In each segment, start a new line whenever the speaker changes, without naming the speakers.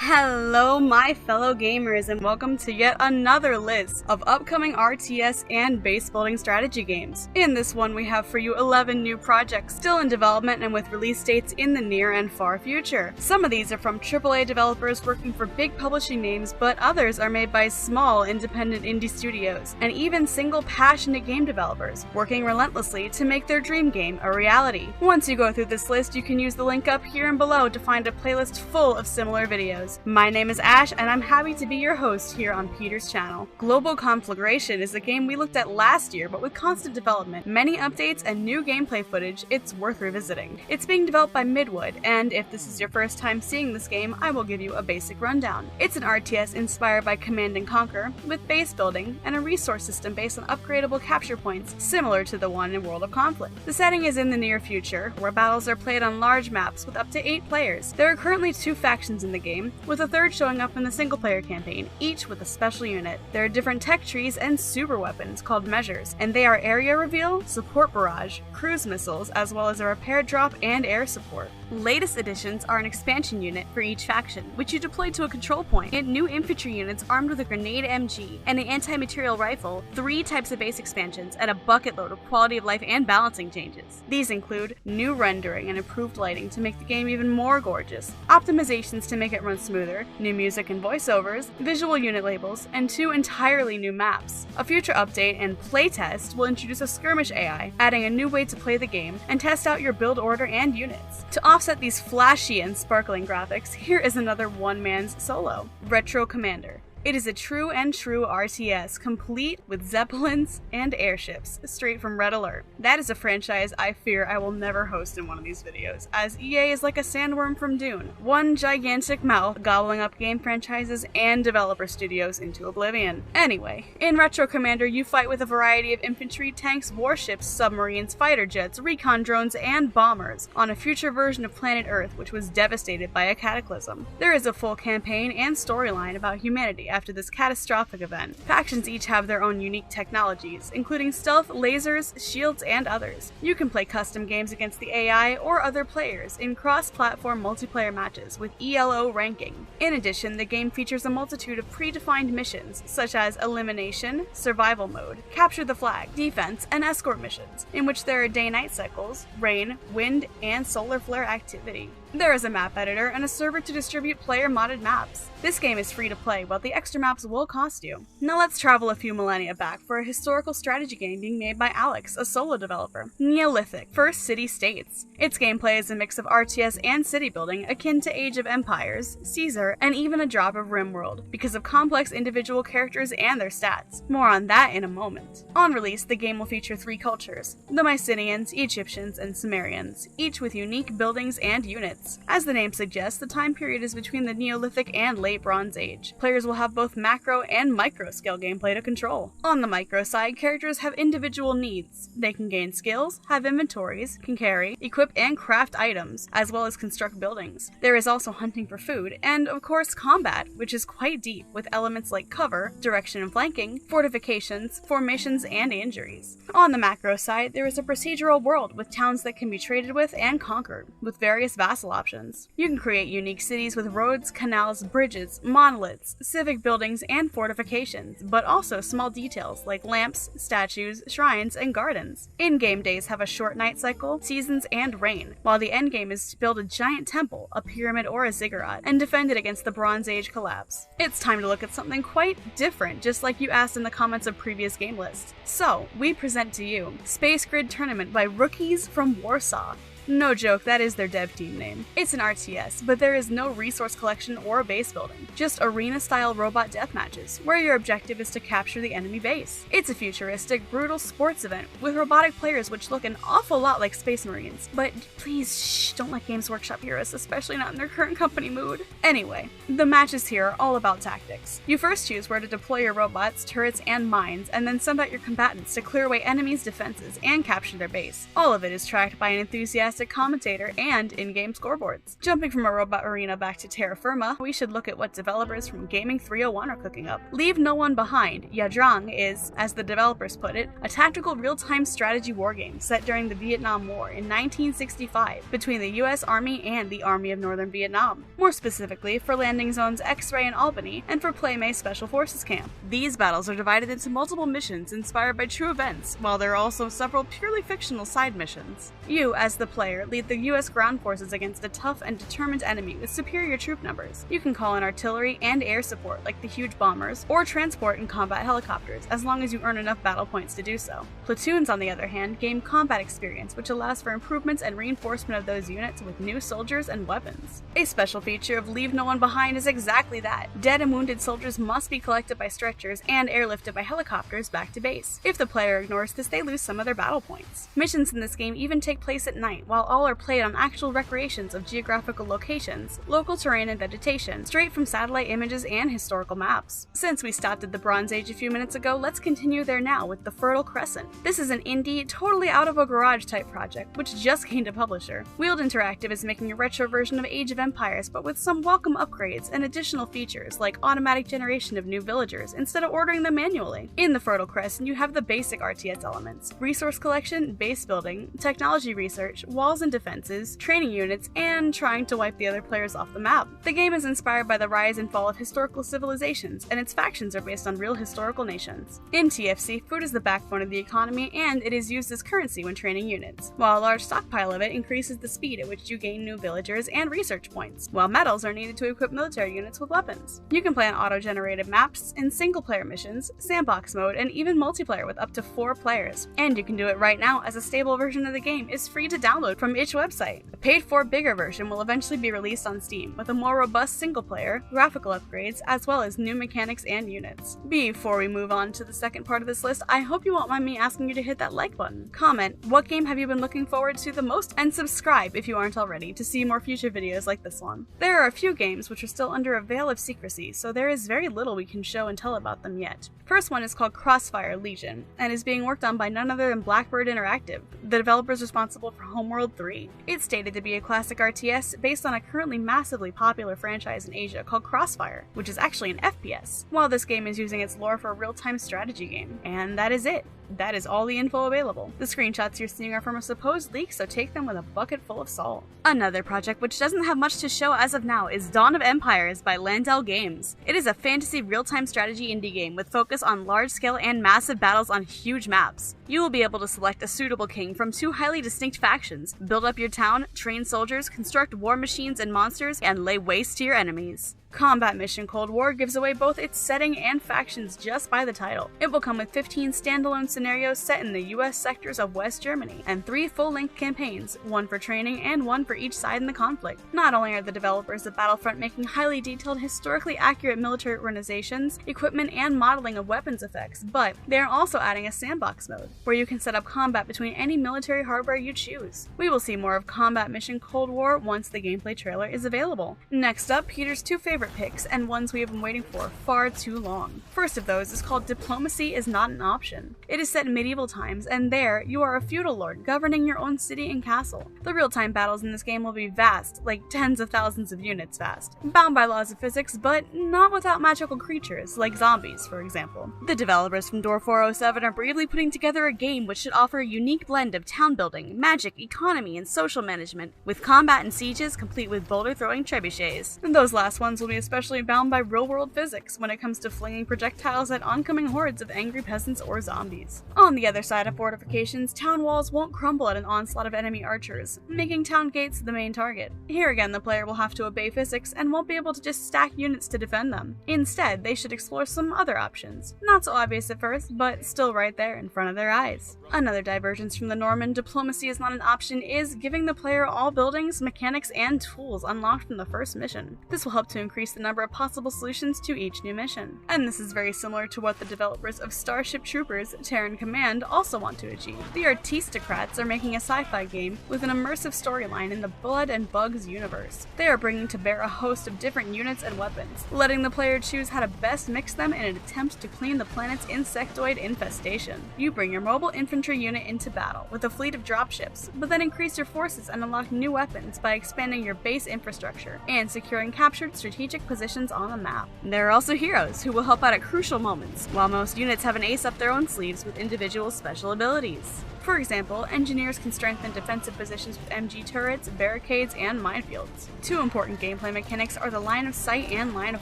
Hello my fellow gamers and welcome to yet another list of upcoming RTS and base building strategy games. In this one we have for you 11 new projects still in development and with release dates in the near and far future. Some of these are from AAA developers working for big publishing names, but others are made by small independent indie studios and even single passionate game developers working relentlessly to make their dream game a reality. Once you go through this list, you can use the link up here and below to find a playlist full of similar videos. My name is Ash, and I'm happy to be your host here on Peter's channel. Global Conflagration is a game we looked at last year, but with constant development, many updates, and new gameplay footage, it's worth revisiting. It's being developed by Midwood, and if this is your first time seeing this game, I will give you a basic rundown. It's an RTS inspired by Command & Conquer, with base building and a resource system based on upgradable capture points, similar to the one in World of Conflict. The setting is in the near future, where battles are played on large maps with up to 8 players. There are currently 2 factions in the game, with a third showing up in the single-player campaign, each with a special unit. There are different tech trees and super weapons called measures, and they are area reveal, support barrage, cruise missiles, as well as a repair drop and air support. Latest additions are an expansion unit for each faction, which you deploy to a control point, and new infantry units armed with a grenade MG and an anti-material rifle, 3 types of base expansions, and a bucket load of quality of life and balancing changes. These include new rendering and improved lighting to make the game even more gorgeous, optimizations to make it run smoother, new music and voiceovers, visual unit labels, and 2 entirely new maps. A future update and playtest will introduce a skirmish AI, adding a new way to play the game and test out your build order and units. To offset these flashy and sparkling graphics, here is another one-man's solo, Retro Commander. It is a true RTS, complete with zeppelins and airships, straight from Red Alert. That is a franchise I fear I will never host in one of these videos, as EA is like a sandworm from Dune, one gigantic mouth gobbling up game franchises and developer studios into oblivion. Anyway, in Retro Commander you fight with a variety of infantry, tanks, warships, submarines, fighter jets, recon drones, and bombers on a future version of planet Earth which was devastated by a cataclysm. There is a full campaign and storyline about humanity after this catastrophic event. Factions each have their own unique technologies, including stealth, lasers, shields, and others. You can play custom games against the AI or other players in cross-platform multiplayer matches with ELO ranking. In addition, the game features a multitude of predefined missions, such as elimination, survival mode, capture the flag, defense, and escort missions, in which there are day-night cycles, rain, wind, and solar flare activity. There is a map editor and a server to distribute player-modded maps. This game is free to play, while the extra maps will cost you. Now let's travel a few millennia back for a historical strategy game being made by Alex, a solo developer. Neolithic, First City States. Its gameplay is a mix of RTS and city building akin to Age of Empires, Caesar, and even a drop of RimWorld, because of complex individual characters and their stats. More on that in a moment. On release, the game will feature 3 cultures: the Mycenaeans, Egyptians, and Sumerians, each with unique buildings and units. As the name suggests, the time period is between the Neolithic and Late Bronze Age. Players will have both macro and micro scale gameplay to control. On the micro side, characters have individual needs. They can gain skills, have inventories, can carry, equip, and craft items, as well as construct buildings. There is also hunting for food, and of course combat, which is quite deep, with elements like cover, direction and flanking, fortifications, formations, and injuries. On the macro side, there is a procedural world with towns that can be traded with and conquered, with various vassal options. You can create unique cities with roads, canals, bridges, monoliths, civic buildings, and fortifications, but also small details like lamps, statues, shrines, and gardens. In-game days have a short night cycle, seasons, and rain, while the endgame is to build a giant temple, a pyramid, or a ziggurat, and defend it against the Bronze Age collapse. It's time to look at something quite different, just like you asked in the comments of previous game lists. So, we present to you Space Grid Tournament by Rookies from Warsaw. No joke, that is their dev team name. It's an RTS, but there is no resource collection or base building, just arena-style robot deathmatches, where your objective is to capture the enemy base. It's a futuristic, brutal sports event, with robotic players which look an awful lot like Space Marines. But please, shh, don't let Games Workshop hear us, especially not in their current company mood. Anyway, the matches here are all about tactics. You first choose where to deploy your robots, turrets, and mines, and then send out your combatants to clear away enemies' defenses and capture their base. All of it is tracked by an enthusiastic fantastic commentator and in-game scoreboards. Jumping from a robot arena back to terra firma, we should look at what developers from Gaming 301 are cooking up. Leave No One Behind, Yadrang is, as the developers put it, a tactical real-time strategy wargame set during the Vietnam War in 1965 between the US Army and the Army of Northern Vietnam, more specifically for landing zones X-Ray in Albany and for Playmay Special Forces Camp. These battles are divided into multiple missions inspired by true events, while there are also several purely fictional side missions. You, as the player, lead the US ground forces against a tough and determined enemy with superior troop numbers. You can call in artillery and air support like the huge bombers, or transport and combat helicopters, as long as you earn enough battle points to do so. Platoons, on the other hand, gain combat experience, which allows for improvements and reinforcement of those units with new soldiers and weapons. A special feature of Leave No One Behind is exactly that. Dead and wounded soldiers must be collected by stretchers and airlifted by helicopters back to base. If the player ignores this, they lose some of their battle points. Missions in this game even take place at night, while all are played on actual recreations of geographical locations, local terrain and vegetation, straight from satellite images and historical maps. Since we stopped at the Bronze Age a few minutes ago, let's continue there now with the Fertile Crescent. This is an indie, totally out of a garage type project, which just gained a publisher. Wheeled Interactive is making a retro version of Age of Empires, but with some welcome upgrades and additional features like automatic generation of new villagers instead of ordering them manually. In the Fertile Crescent, you have the basic RTS elements: resource collection, base building, technology research, walls and defenses, training units, and trying to wipe the other players off the map. The game is inspired by the rise and fall of historical civilizations, and its factions are based on real historical nations. In TFC, food is the backbone of the economy, and it is used as currency when training units, while a large stockpile of it increases the speed at which you gain new villagers and research points, while metals are needed to equip military units with weapons. You can play on auto-generated maps, in single-player missions, sandbox mode, and even multiplayer with up to 4 players. And you can do it right now, as a stable version of the game is free to download from itch website. A paid-for bigger version will eventually be released on Steam, with a more robust single-player, graphical upgrades, as well as new mechanics and units. Before we move on to the second part of this list, I hope you won't mind me asking you to hit that like button, comment what game have you been looking forward to the most, and subscribe if you aren't already to see more future videos like this one. There are a few games which are still under a veil of secrecy, so there is very little we can show and tell about them yet. First one is called Crossfire Legion, and is being worked on by none other than Blackbird Interactive, the developers responsible for Homeworld 3. It's stated to be a classic RTS based on a currently massively popular franchise in Asia called Crossfire, which is actually an FPS, while this game is using its lore for a real-time strategy game. And that is it. That is all the info available. The screenshots you're seeing are from a supposed leak, so take them with a bucket full of salt. Another project which doesn't have much to show as of now is Dawn of Empires by Landell Games. It is a fantasy real-time strategy indie game with focus on large-scale and massive battles on huge maps. You will be able to select a suitable king from 2 highly distinct factions, build up your town, train soldiers, construct war machines and monsters, and lay waste to your enemies. Combat Mission Cold War gives away both its setting and factions just by the title. It will come with 15 standalone scenarios set in the US sectors of West Germany, and 3 full-length campaigns, one for training and one for each side in the conflict. Not only are the developers of Battlefront making highly detailed, historically accurate military organizations, equipment, and modeling of weapons effects, but they are also adding a sandbox mode, where you can set up combat between any military hardware you choose. We will see more of Combat Mission Cold War once the gameplay trailer is available. Next up, Peter's 2 favorite picks, and ones we have been waiting for far too long. First of those is called Diplomacy is Not an Option. It is set in medieval times, and there, you are a feudal lord governing your own city and castle. The real-time battles in this game will be vast, like tens of thousands of units vast, bound by laws of physics, but not without magical creatures, like zombies, for example. The developers from Door 407 are bravely putting together a game which should offer a unique blend of town building, magic, economy, and social management, with combat and sieges complete with boulder-throwing trebuchets. And those last ones will be especially bound by real-world physics when it comes to flinging projectiles at oncoming hordes of angry peasants or zombies. On the other side of fortifications, town walls won't crumble at an onslaught of enemy archers, making town gates the main target. Here again, the player will have to obey physics and won't be able to just stack units to defend them. Instead, they should explore some other options. Not so obvious at first, but still right there in front of their eyes. Another divergence from the Norman Diplomacy is Not an Option is giving the player all buildings, mechanics, and tools unlocked from the first mission. This will help to increase increase the number of possible solutions to each new mission. And this is very similar to what the developers of Starship Troopers Terran Command also want to achieve. The Artistocrats are making a sci-fi game with an immersive storyline in the Blood and Bugs universe. They are bringing to bear a host of different units and weapons, letting the player choose how to best mix them in an attempt to clean the planet's insectoid infestation. You bring your mobile infantry unit into battle with a fleet of dropships, but then increase your forces and unlock new weapons by expanding your base infrastructure and securing captured strategic positions on the map. There are also heroes who will help out at crucial moments, while most units have an ace up their own sleeves with individual special abilities. For example, engineers can strengthen defensive positions with MG turrets, barricades, and minefields. Two important gameplay mechanics are the line of sight and line of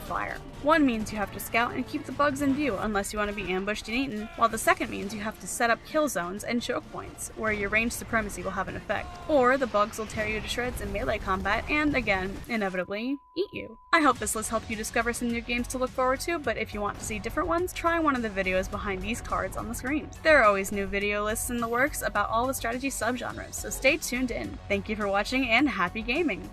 fire. One means you have to scout and keep the bugs in view unless you want to be ambushed and eaten, while the second means you have to set up kill zones and choke points, where your range supremacy will have an effect. Or the bugs will tear you to shreds in melee combat and, again, inevitably, eat you. I hope this list helped you discover some new games to look forward to, but if you want to see different ones, try one of the videos behind these cards on the screen. There are always new video lists in the works about all the strategy subgenres, so stay tuned in. Thank you for watching and happy gaming!